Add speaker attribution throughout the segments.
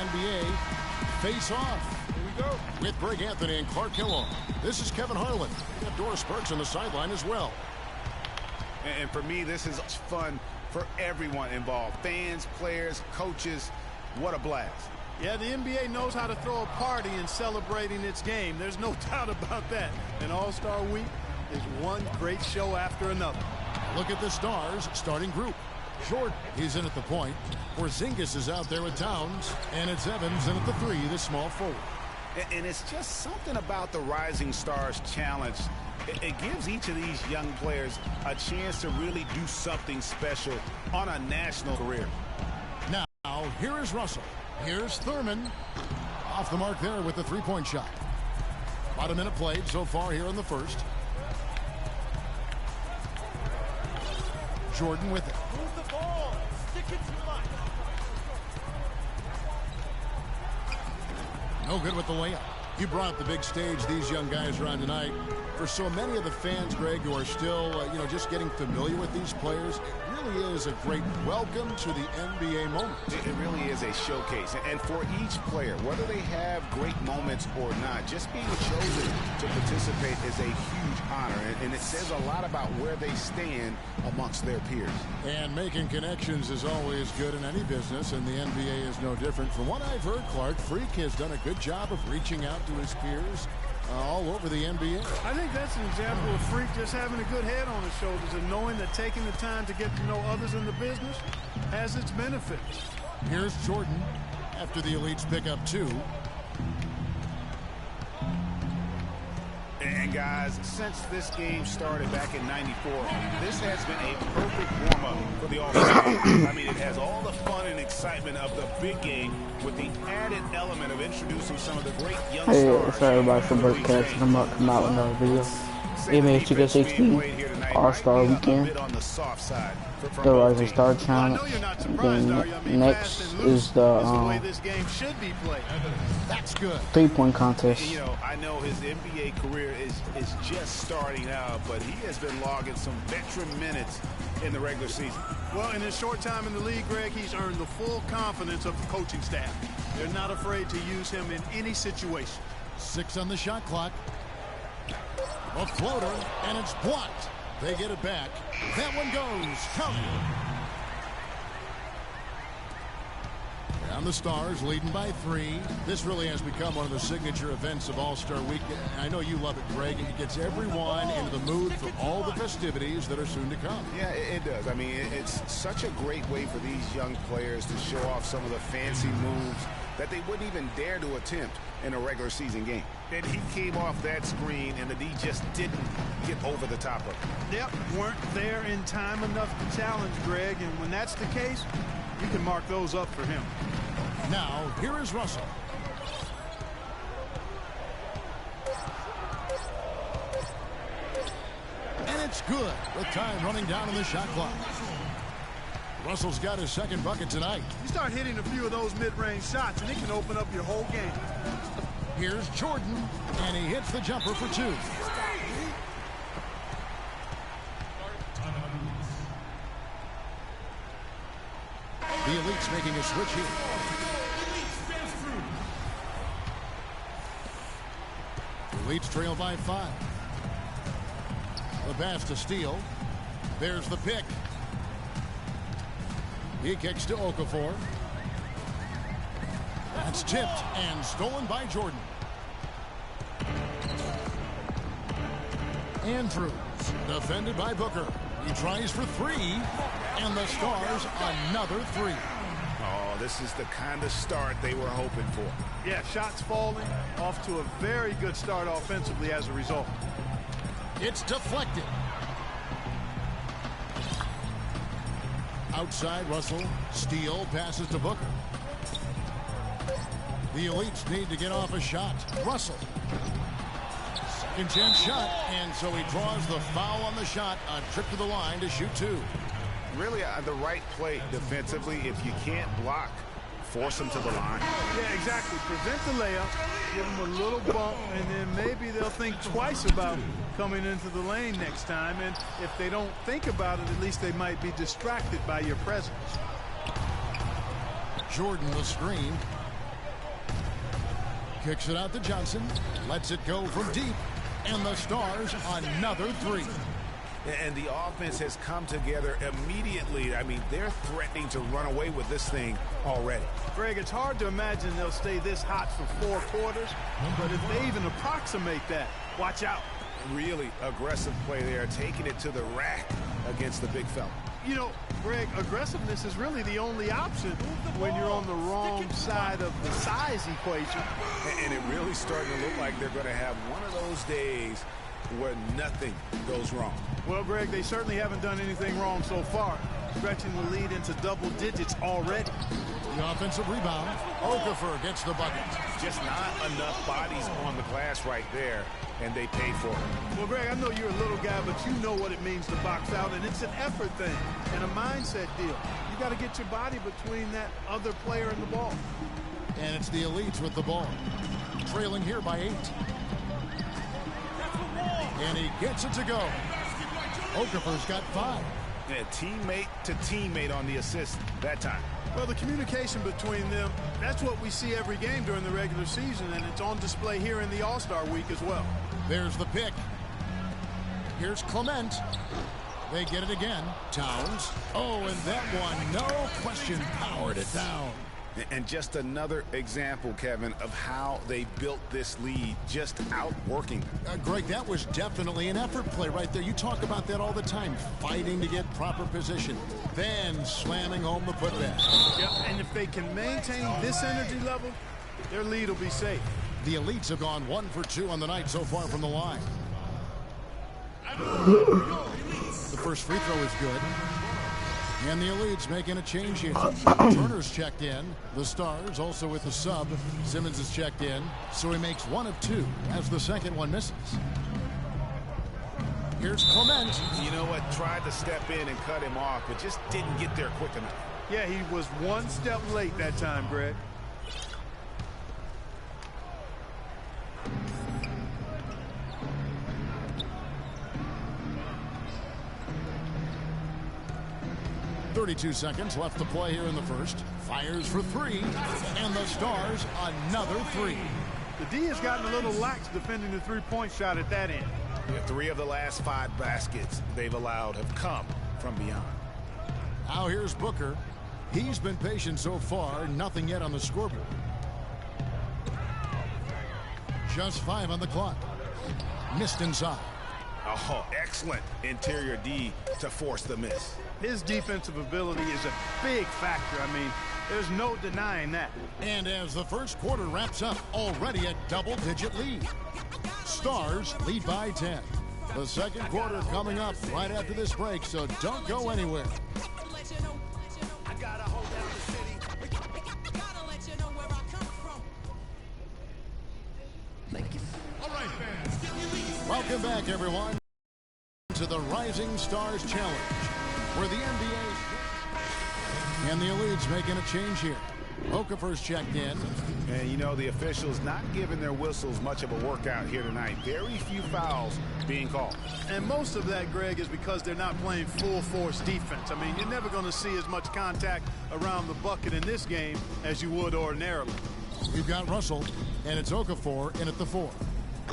Speaker 1: NBA face off.
Speaker 2: Here we go.
Speaker 1: With Greg Anthony and Clark Kellogg. This is Kevin Harlan. We got Doris Burks on the sideline as well.
Speaker 2: And for me, this is fun for everyone involved. Fans, players, coaches. What a blast.
Speaker 3: Yeah, the NBA knows how to throw a party in celebrating its game. There's no doubt about that. And All-Star Week is one great show after another.
Speaker 1: Look at the Stars starting group. Jordan, he's in at the point. Porzingis is out there with Towns. And it's Evans in at the 3, the small forward.
Speaker 2: And it's just something about the Rising Stars Challenge. It gives each of these young players a chance to really do something special on a national career.
Speaker 1: Now, here is Russell. Here's Thurman. Off the mark there with the three-point shot. About a minute played so far here in the first. Jordan with it.
Speaker 4: Move the ball. Stick it to the line.
Speaker 1: No good with the layup. You brought the big stage these young guys are on tonight. For so many of the fans, Greg, who are still, just getting familiar with these players, it really is a great welcome to the NBA moment.
Speaker 2: It really is a showcase. And for each player, whether they have great moments or not, just being chosen to participate is a huge honor. And it says a lot about where they stand amongst their peers.
Speaker 1: And making connections is always good in any business, and the NBA is no different. From what I've heard, Clark, Freak has done a good job of reaching out to his peers all over the NBA.
Speaker 3: I think that's an example of Freak just having a good head on his shoulders and knowing that taking the time to get to know others in the business has its benefits.
Speaker 1: Here's Jordan after the Elites pick up 2.
Speaker 2: And guys, since this game started back in '94, this has been a perfect warm-up for the All-Star game. I mean, it has all the fun and excitement of the big game with the added element of introducing some of the great young stars.
Speaker 5: Hey, sorry everybody for Burt Catch. I'm out with another video. NBA 2K16 All-Star Weekend. The Rising Star Challenge. Then next is the
Speaker 1: That's good.
Speaker 5: 3-point contest.
Speaker 2: You know, I know his NBA career is just starting out, but he has been logging some veteran minutes in the regular season.
Speaker 3: Well, in his short time in the league, Greg, he's earned the full confidence of the coaching staff. They're not afraid to use him in any situation.
Speaker 1: 6 on the shot clock. A floater, and it's blocked. They get it back. That one goes. Count. And the Stars leading by 3. This really has become one of the signature events of All-Star Week. I know you love it, Greg. It gets everyone into the mood for all the festivities that are soon to come.
Speaker 2: Yeah, it does. I mean, it's such a great way for these young players to show off some of the fancy moves that they wouldn't even dare to attempt in a regular season game. And he came off that screen, and the D just didn't get over the top of it.
Speaker 3: Yep, weren't there in time enough to challenge Greg, and when that's the case, you can mark those up for him.
Speaker 1: Now, here is Russell. And it's good with time running down on the shot clock. Russell's got his second bucket tonight.
Speaker 3: You start hitting a few of those mid-range shots, and it can open up your whole game.
Speaker 1: Here's Jordan, and he hits the jumper for 2. The Elites making a switch here. The Elites trail by 5. The pass to Steele. There's the pick. He kicks to Okafor. That's tipped and stolen by Jordan. Andrews, defended by Booker. He tries for 3, and the Stars another 3.
Speaker 2: Oh, this is the kind of start they were hoping for.
Speaker 3: Yeah, shots falling, off to a very good start offensively as a result.
Speaker 1: It's deflected. Outside, Russell. Steele passes to Booker. The Elites need to get off a shot. Russell. Second chance shot, and so he draws the foul on the shot. A trip to the line to shoot 2.
Speaker 2: Really, the right play defensively. If you can't block, force them to the line.
Speaker 3: Yeah, exactly. Prevent the layup, give them a little bump, and then maybe they'll think twice about coming into the lane next time. And if they don't think about it, at least they might be distracted by your presence.
Speaker 1: Jordan will screen. Kicks it out to Johnson. Lets it go from deep. And the Stars another three.
Speaker 2: And the offense has come together immediately. I mean, they're threatening to run away with this thing already.
Speaker 3: Greg, it's hard to imagine they'll stay this hot for 4 quarters. But if they even approximate that, watch out.
Speaker 2: Really aggressive play there, taking it to the rack against the big fella.
Speaker 3: You know, Greg, aggressiveness is really the only option when you're on the wrong side of the size equation.
Speaker 2: And it really starting to look like they're going to have one of those days where nothing goes wrong.
Speaker 3: Well, Greg, they certainly haven't done anything wrong so far. Stretching the lead into double digits already.
Speaker 1: The offensive rebound. Okafor gets the bucket.
Speaker 2: Just not enough bodies on the glass right there, and they paid for it.
Speaker 3: Well, Greg, I know you're a little guy, but you know what it means to box out, and it's an effort thing and a mindset deal. You got to get your body between that other player and the ball.
Speaker 1: And it's the Elites with the ball. Trailing here by 8. And he gets it to go. Okafor's got 5.
Speaker 2: Yeah, teammate to teammate on the assist that time.
Speaker 3: Well, the communication between them, that's what we see every game during the regular season, and it's on display here in the All-Star week as well.
Speaker 1: There's the pick. Here's Clement. They get it again. Towns. Oh, and that one, no question, powered it down.
Speaker 2: And just another example, Kevin, of how they built this lead, just outworking.
Speaker 1: Greg, that was definitely an effort play right there. You talk about that all the time, fighting to get proper position, then slamming home the putback.
Speaker 3: Yep, and if they can maintain this energy level, their lead will be safe.
Speaker 1: The Elites have gone 1 for 2 on the night so far from the line. The first free throw is good. And the Elites making a change here. Turner's checked in. The Stars also with the sub. Simmons is checked in. So he makes 1 of 2 as the second one misses. Here's Clement.
Speaker 2: You know what? Tried to step in and cut him off, but just didn't get there quick enough.
Speaker 3: Yeah, he was 1 step late that time, Greg.
Speaker 1: .32 seconds left to play here in the first. Fires for 3, and the Stars another 3.
Speaker 3: The D has gotten a little lax defending the three-point shot at that end.
Speaker 2: Yeah, 3 of the last 5 baskets they've allowed have come from beyond.
Speaker 1: Now here's Booker. He's been patient so far, nothing yet on the scoreboard. Just 5 on the clock. Missed inside.
Speaker 2: Oh, excellent interior D to force the miss.
Speaker 3: His defensive ability is a big factor. I mean, there's no denying that.
Speaker 1: And as the first quarter wraps up, already a double-digit lead. Stars lead by 10. The second quarter coming up right after this break, so don't go anywhere. Welcome back, everyone, to the Rising Stars Challenge, where the NBA and the Elites making a change here. Okafor's checked in.
Speaker 2: And you know, the officials not giving their whistles much of a workout here tonight. Very few fouls being called.
Speaker 3: And most of that, Greg, is because they're not playing full force defense. I mean, you're never going to see as much contact around the bucket in this game as you would ordinarily.
Speaker 1: We've got Russell, and it's Okafor in at the 4.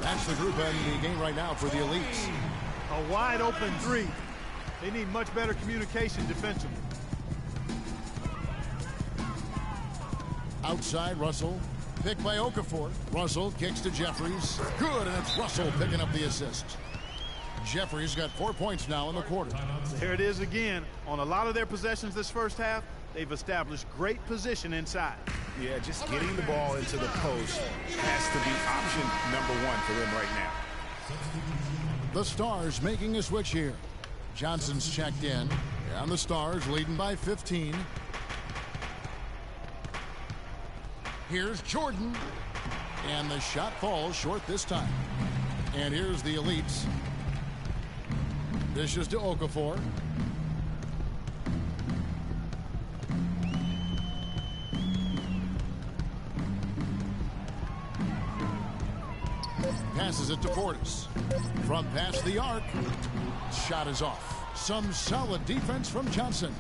Speaker 1: That's the group in the game right now for the Elites.
Speaker 3: A wide open 3. They need much better communication defensively.
Speaker 1: Outside, Russell. Picked by Okafor. Russell kicks to Jeffries. Good, and it's Russell picking up the assist. Jeffries got 4 points now in the quarter.
Speaker 3: There it is again. On a lot of their possessions this first half, they've established great position inside.
Speaker 2: Yeah, just getting the ball into the post has to be option number 1 for them right now.
Speaker 1: The Stars making a switch here. Johnson's checked in. And the Stars leading by 15. Here's Jordan. And the shot falls short this time. And here's the Elites. Dishes to Okafor. Passes it to Portis. From past the arc. Shot is off. Some solid defense from Johnson.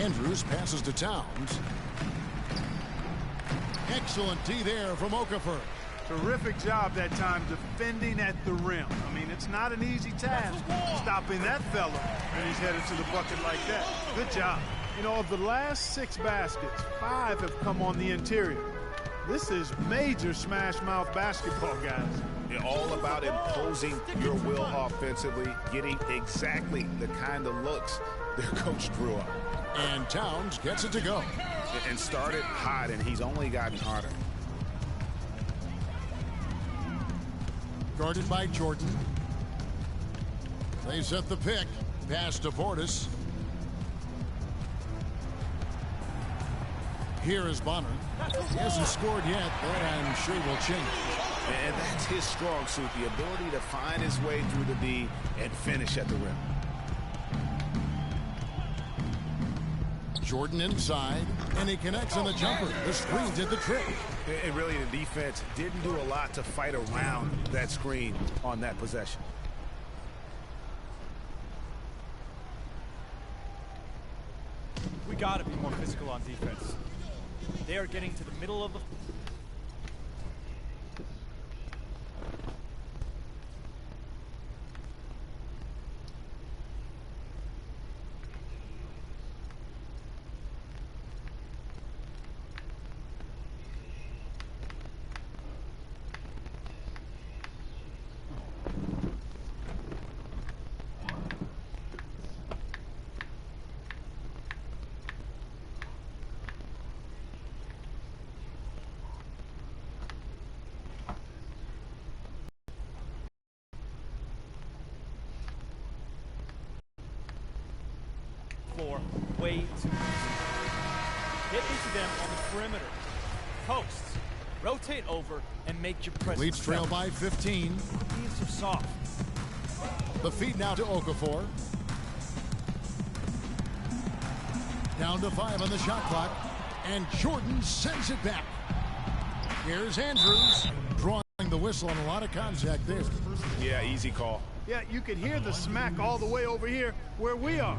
Speaker 1: Andrews passes to Towns. Excellent D there from Okafor.
Speaker 3: Terrific job that time defending at the rim. I mean, it's not an easy task stopping that fella when he's headed to the bucket like that. Good job. You know, of the last 6 baskets, 5 have come on the interior. This is major smash mouth basketball, guys.
Speaker 2: They're all about imposing your will offensively, getting exactly the kind of looks their coach drew up.
Speaker 1: And Towns gets it to go.
Speaker 2: And started hot, and he's only gotten hotter.
Speaker 1: Guarded by Jordan. They set the pick. Pass to Portis. Here is Bonner. He hasn't scored yet. That I'm sure will change.
Speaker 2: And that's his strong suit, the ability to find his way through the D and finish at the rim.
Speaker 1: Jordan inside, and he connects on the jumper. The screen did the trick.
Speaker 2: And really, the defense didn't do a lot to fight around that screen on that possession.
Speaker 4: We got to be more physical on defense. They are getting to the middle of the... way too easy. Get into them on the perimeter. Posts. Rotate over and make your presence.
Speaker 1: Leeds trail by 15.
Speaker 4: Teams are soft.
Speaker 1: The feed now to Okafor. Down to 5 on the shot clock. And Jordan sends it back. Here's Andrews drawing the whistle on a lot of contact there.
Speaker 2: Yeah, easy call.
Speaker 3: Yeah, you could hear the smack all the way over here where we are.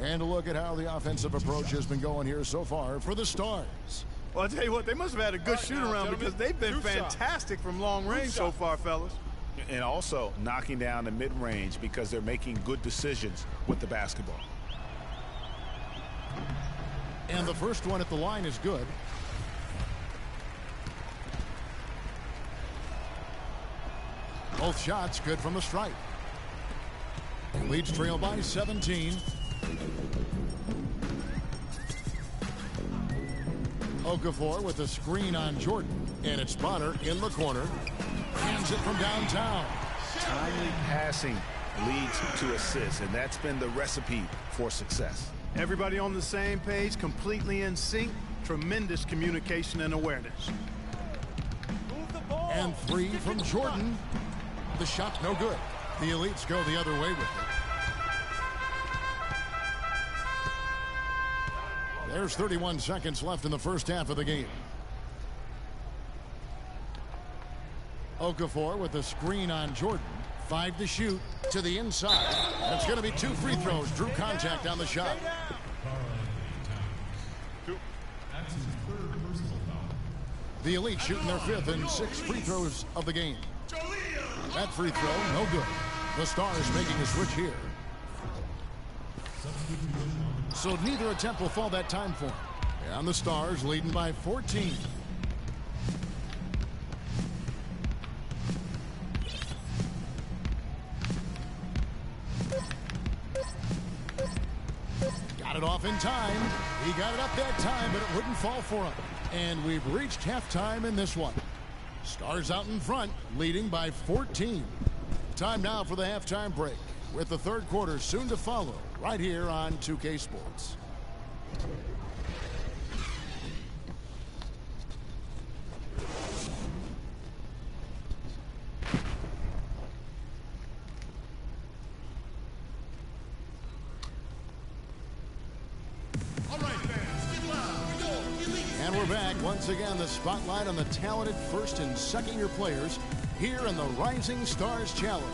Speaker 1: And a look at how the offensive approach has been going here so far for the Stars.
Speaker 3: Well, I'll tell you what, they must have had a good shoot-around because they've been fantastic from long range so far, fellas.
Speaker 2: And also knocking down the mid-range because they're making good decisions with the basketball.
Speaker 1: And the first one at the line is good. Both shots good from the stripe. Leeds trail by 17. Okafor with a screen on Jordan. And it's Bonner in the corner. Hands it from downtown.
Speaker 2: Timely passing leads to assists, and that's been the recipe for success.
Speaker 3: Everybody on the same page, completely in sync. Tremendous communication and awareness.
Speaker 4: Move the ball.
Speaker 1: And 3 from Jordan. The shot no good. The Elites go the other way with it. There's 31 seconds left in the first half of the game. Okafor with a screen on Jordan. 5 to shoot to the inside. It's going to be 2 free throws. Drew contact on the shot. The Elite shooting their 5th and 6th free throws of the game. That free throw, no good. The Stars making a switch here. So neither attempt will fall that time for him. And the Stars leading by 14. Got it off in time. He got it up that time, but it wouldn't fall for him. And we've reached halftime in this one. Stars out in front, leading by 14. Time now for the halftime break, with the third quarter soon to follow, right here on 2K Sports. And we're back. Once again, the spotlight on the talented first and second year players here in the Rising Stars Challenge.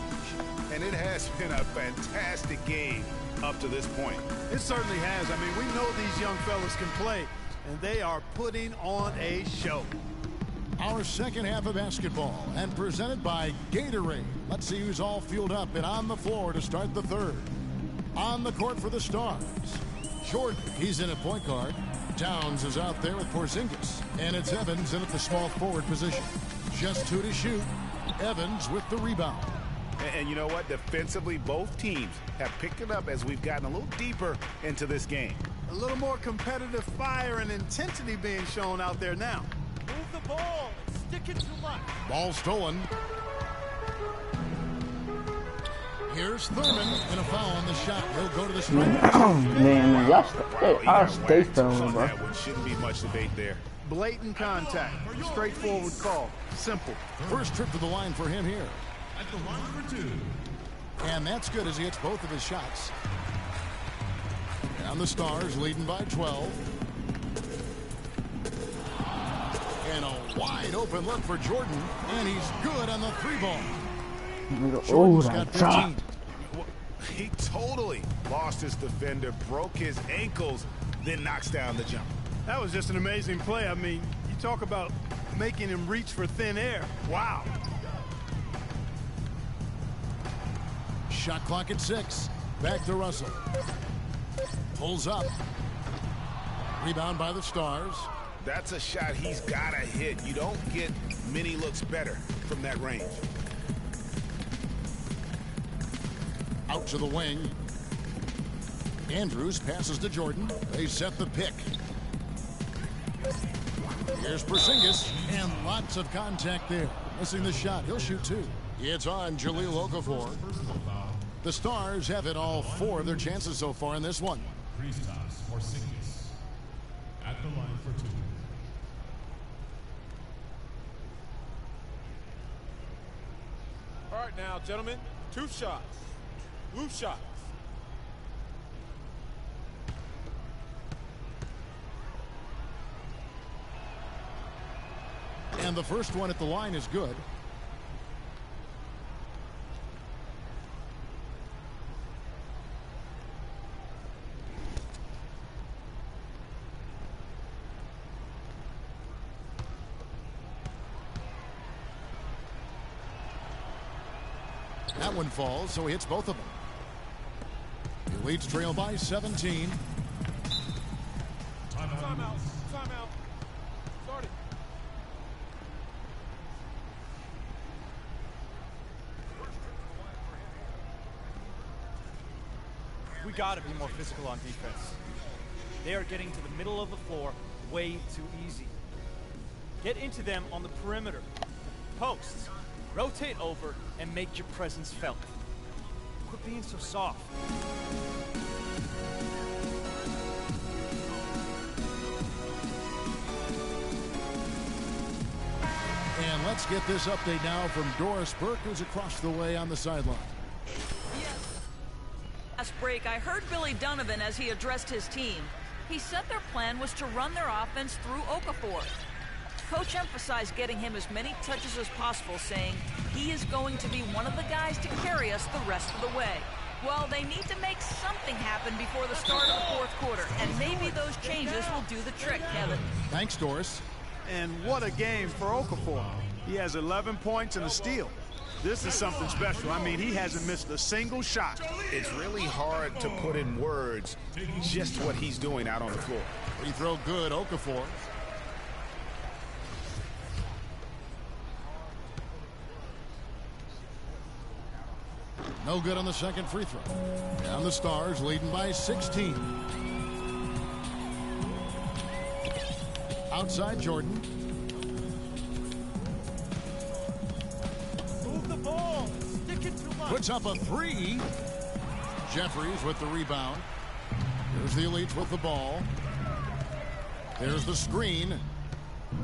Speaker 2: And it has been a fantastic game up to this point.
Speaker 3: It certainly has. I mean, we know these young fellas can play, and they are putting on a show.
Speaker 1: Our second half of basketball, and presented by Gatorade. Let's see who's all fueled up and on the floor to start the third. On the court for the Stars, Jordan, he's in at point guard. Towns is out there with Porzingis, and it's Evans in at the small forward position. Just 2 to shoot. Evans with the rebound.
Speaker 2: And you know what? Defensively, both teams have picked it up as we've gotten a little deeper into this game.
Speaker 3: A little more competitive fire and intensity being shown out there now.
Speaker 4: Move the ball. Stick it too much.
Speaker 1: Ball stolen. Here's Thurman, and a foul on the shot. He'll go to the strike.
Speaker 5: Man, y'all stay filming, bro.
Speaker 2: Shouldn't be much debate there.
Speaker 3: Blatant contact. Straightforward call. Simple.
Speaker 1: First trip to the line for him here. At the line for 2. And that's good as he hits both of his shots. And the Stars leading by 12. And a wide open look for Jordan. And he's good on the 3-ball.
Speaker 5: Jordan's got 15.
Speaker 2: He totally lost his defender, broke his ankles, then knocks down the jump.
Speaker 3: That was just an amazing play. I mean, you talk about making him reach for thin air. Wow.
Speaker 1: Shot clock at 6. Back to Russell. Pulls up. Rebound by the Stars.
Speaker 2: That's a shot he's got to hit. You don't get many looks better from that range.
Speaker 1: Out to the wing. Andrews passes to Jordan. They set the pick. Here's Porzingis, and lots of contact there. Missing the shot. He'll shoot 2. It's on Jahlil Okafor. The Stars have hit all 4 of their chances so far in this one.
Speaker 6: Kristaps Porzingis at the line for 2.
Speaker 4: All right now, gentlemen, 2 shots. Loose shots.
Speaker 1: And the first one at the line is good. That one falls, so he hits both of them. He leads trail by 17.
Speaker 4: Timeout. Start it. We got to be more physical on defense. They are getting to the middle of the floor way too easy. Get into them on the perimeter. Posts. Rotate over and make your presence felt. Quit being so soft.
Speaker 1: And let's get this update now from Doris Burke, who's across the way on the sideline.
Speaker 7: Last break, I heard Billy Donovan as he addressed his team. He said their plan was to run their offense through Okafor. Coach emphasized getting him as many touches as possible, saying he is going to be one of the guys to carry us the rest of the way. Well, they need to make something happen before the start of the 4th quarter, and maybe those changes will do the trick, Kevin.
Speaker 1: Thanks, Doris.
Speaker 3: And what a game for Okafor. He has 11 points and a steal. This is something special. I mean, he hasn't missed a single shot.
Speaker 2: It's really hard to put in words just what he's doing out on the floor.
Speaker 1: Free throw good, Okafor. No good on the second free throw. Down the Stars, leading by 16. Outside Jordan.
Speaker 4: Move the ball. Stick it too much.
Speaker 1: Puts up a 3. Jeffries with the rebound. There's the Elites with the ball. There's the screen.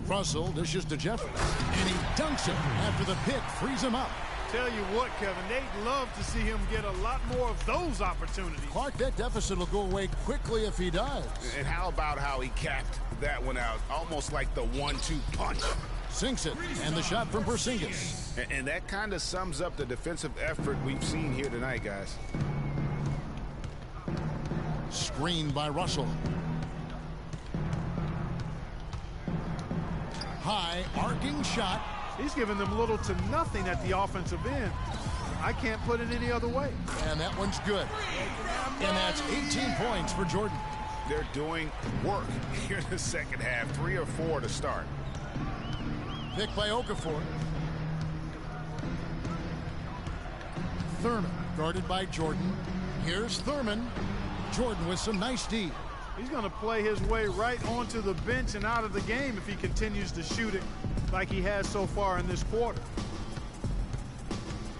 Speaker 1: Russell dishes to Jeffries. And he dunks it after the pick frees him up.
Speaker 3: Tell you what, Kevin, they'd love to see him get a lot more of those opportunities.
Speaker 1: Clark, that deficit will go away quickly if he does.
Speaker 2: And how about how he capped that one out, almost like the 1-2 punch.
Speaker 1: Sinks it, and the shot from Porzingis.
Speaker 2: And that kind of sums up the defensive effort we've seen here tonight, guys.
Speaker 1: Screened by Russell. High, arcing shot.
Speaker 3: He's giving them little to nothing at the offensive end. I can't put it any other way.
Speaker 1: And that one's good. And that's 18 points for Jordan.
Speaker 2: They're doing work here in the second half. 3 or 4 to start.
Speaker 1: Pick by Okafor. Thurman guarded by Jordan. Here's Thurman. Jordan with some nice D.
Speaker 3: He's going to play his way right onto the bench and out of the game if he continues to shoot it like he has so far in this quarter.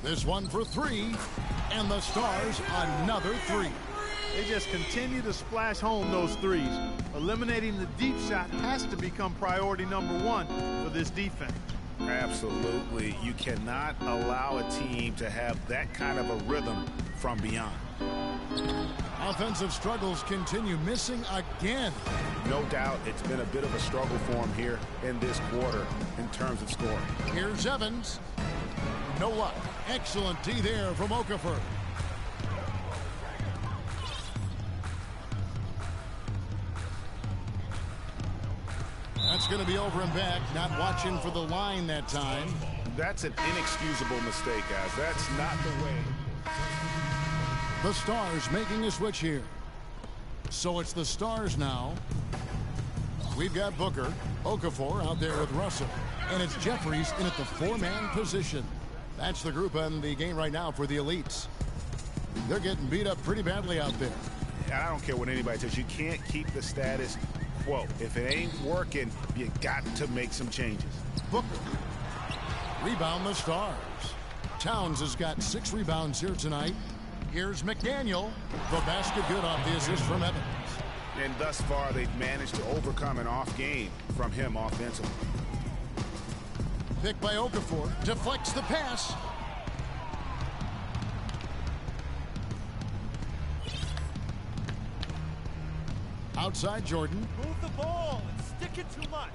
Speaker 1: This one for 3, and the Stars another 3.
Speaker 3: They just continue to splash home those threes. Eliminating the deep shot has to become priority number 1 for this defense.
Speaker 2: Absolutely. You cannot allow a team to have that kind of a rhythm from beyond.
Speaker 1: Offensive struggles continue, missing again.
Speaker 2: No doubt it's been a bit of a struggle for him here in this quarter in terms of scoring.
Speaker 1: Here's Evans. No luck. Excellent D there from Okafor. That's going to be over and back. Not watching for the line that time.
Speaker 2: That's an inexcusable mistake, guys. That's not the way.
Speaker 1: The Stars making a switch here. So it's the Stars now. We've got Booker, Okafor out there with Russell. And it's Jeffries in at the 4-man position. That's the group in the game right now for the Elites. They're getting beat up pretty badly out there.
Speaker 2: I don't care what anybody says. You can't keep the status quo. If it ain't working, you got to make some changes.
Speaker 1: Booker. Rebound the Stars. Towns has got 6 rebounds here tonight. Here's McDaniel. The basket good off the assist from Evans.
Speaker 2: And thus far, they've managed to overcome an off game from him offensively.
Speaker 1: Pick by Okafor. Deflects the pass. Outside Jordan.
Speaker 4: Move the ball and stick it too much.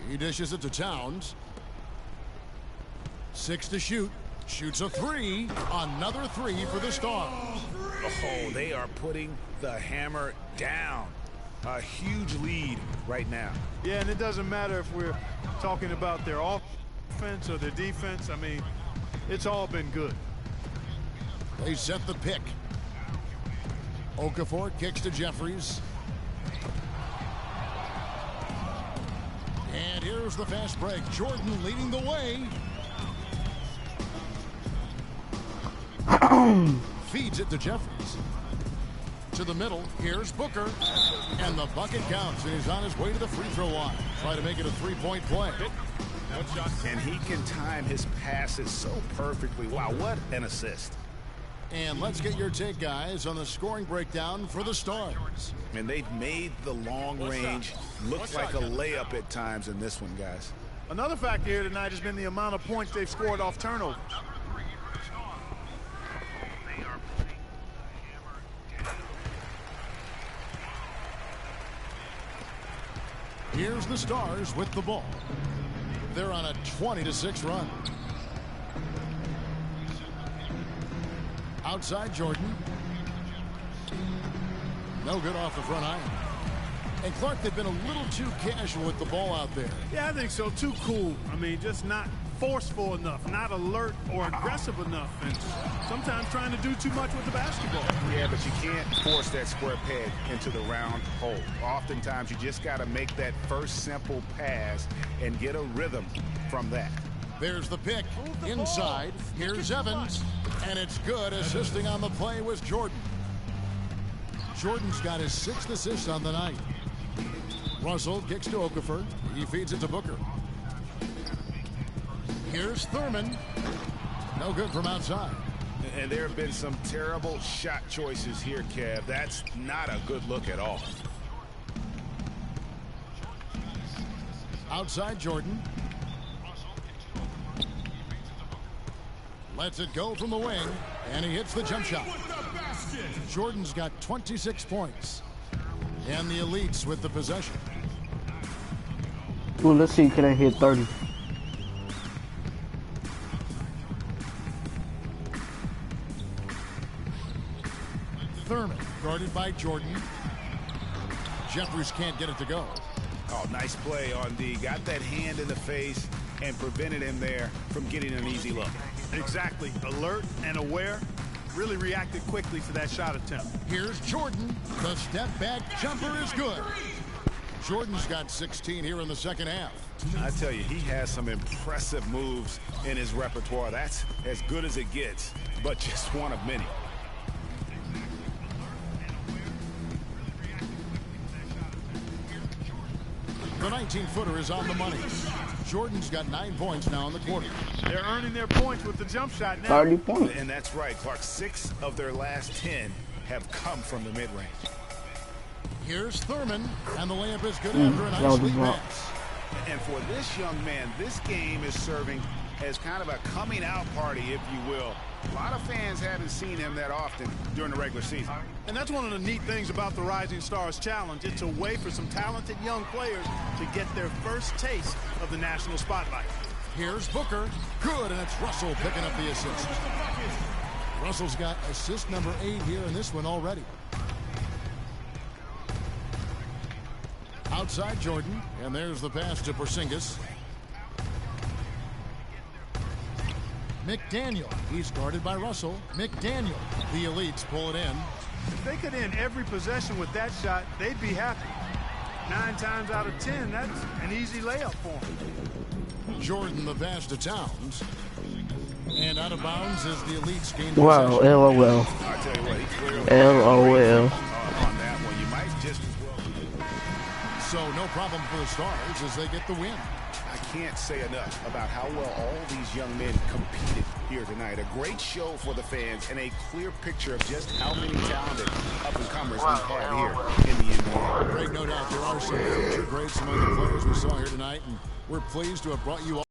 Speaker 1: He dishes it to Towns. 6 to shoot. Shoots a 3. Another 3 for the Stars.
Speaker 2: Oh, they are putting the hammer down. A huge lead right now.
Speaker 3: Yeah, and it doesn't matter if we're talking about their offense or their defense. I mean, it's all been good.
Speaker 1: They set the pick. Okafor kicks to Jeffries. And here's the fast break. Jordan leading the way. Feeds it to Jeffries. To the middle. Here's Booker. And the bucket counts. And he's on his way to the free throw line. Try to make it a 3-point play.
Speaker 2: And he can time his passes so perfectly. Wow, what an assist.
Speaker 1: And let's get your take, guys, on the scoring breakdown for the Stars.
Speaker 2: And they've made the long range look like a layup at times in this one, guys.
Speaker 3: Another factor here tonight has been the amount of points they've scored off turnovers.
Speaker 1: Here's the Stars with the ball. They're on a 20-6 run. Outside Jordan. No good off the front iron. And Clark, they've been a little too casual with the ball out there.
Speaker 3: Yeah, I think so. Too cool. I mean, just not forceful enough, not alert or aggressive enough, and sometimes trying to do too much with the basketball.
Speaker 2: Yeah, but you can't force that square peg into the round hole. Oftentimes, you just got to make that first simple pass and get a rhythm from that.
Speaker 1: There's the pick. Inside. Here's Evans. And it's good. Assisting on the play was Jordan. Jordan's got his 6th assist on the night. Russell kicks to Okafor. He feeds it to Booker. Here's Thurman. No good from outside.
Speaker 2: And there have been some terrible shot choices here, Kev. That's not a good look at all.
Speaker 1: Outside Jordan. Lets it go from the wing, and he hits the jump shot. Jordan's got 26 points. And the Elites with the possession.
Speaker 5: Well, let's see, can I hit 30?
Speaker 1: Thurman, guarded by Jordan. Jeffries can't get it to go.
Speaker 2: Oh, nice play on D. Got that hand in the face and prevented him there from getting an easy look.
Speaker 3: Exactly. Alert and aware. Really reacted quickly to that shot attempt.
Speaker 1: Here's Jordan. The step back jumper is good. Jordan's got 16 here in the second half.
Speaker 2: I tell you, he has some impressive moves in his repertoire. That's as good as it gets, but just one of many.
Speaker 1: The 19-footer is on the money. Jordan's got 9 points now in the quarter.
Speaker 3: They're earning their points with the jump shot now.
Speaker 5: 30 points.
Speaker 2: And that's right, Clark. 6 of their last 10 have come from the mid-range.
Speaker 1: Here's Thurman, and the layup is good after a nice lead pass.
Speaker 2: And for this young man, this game is serving as kind of a coming out party, if you will. A lot of fans haven't seen him that often during the regular season.
Speaker 3: And that's one of the neat things about the Rising Stars Challenge. It's a way for some talented young players to get their first taste of the national spotlight.
Speaker 1: Here's Booker. Good, and it's Russell picking up the assist. Russell's got assist number 8 here in this one already. Outside Jordan, and there's the pass to Porzingis. McDaniel, he's guarded by Russell. McDaniel, the elites pull it in.
Speaker 3: If they could end every possession with that shot, they'd be happy. 9 times out of 10, that's an easy layup for them.
Speaker 1: Jordan, the pass to Towns. And out of bounds as the elites gain
Speaker 5: Wow,
Speaker 1: possession.
Speaker 5: LOL.
Speaker 2: I tell you what, he clearly
Speaker 5: LOL.
Speaker 2: on that one. You might just as well.
Speaker 1: So no problem for the Stars as they get the win.
Speaker 2: I can't say enough about how well all these young men competed here tonight. A great show for the fans and a clear picture of just how many talented up-and-comers we have here in the NBA.
Speaker 1: Greg, no doubt there are some future greats among the players we saw here tonight, and we're pleased to have brought you all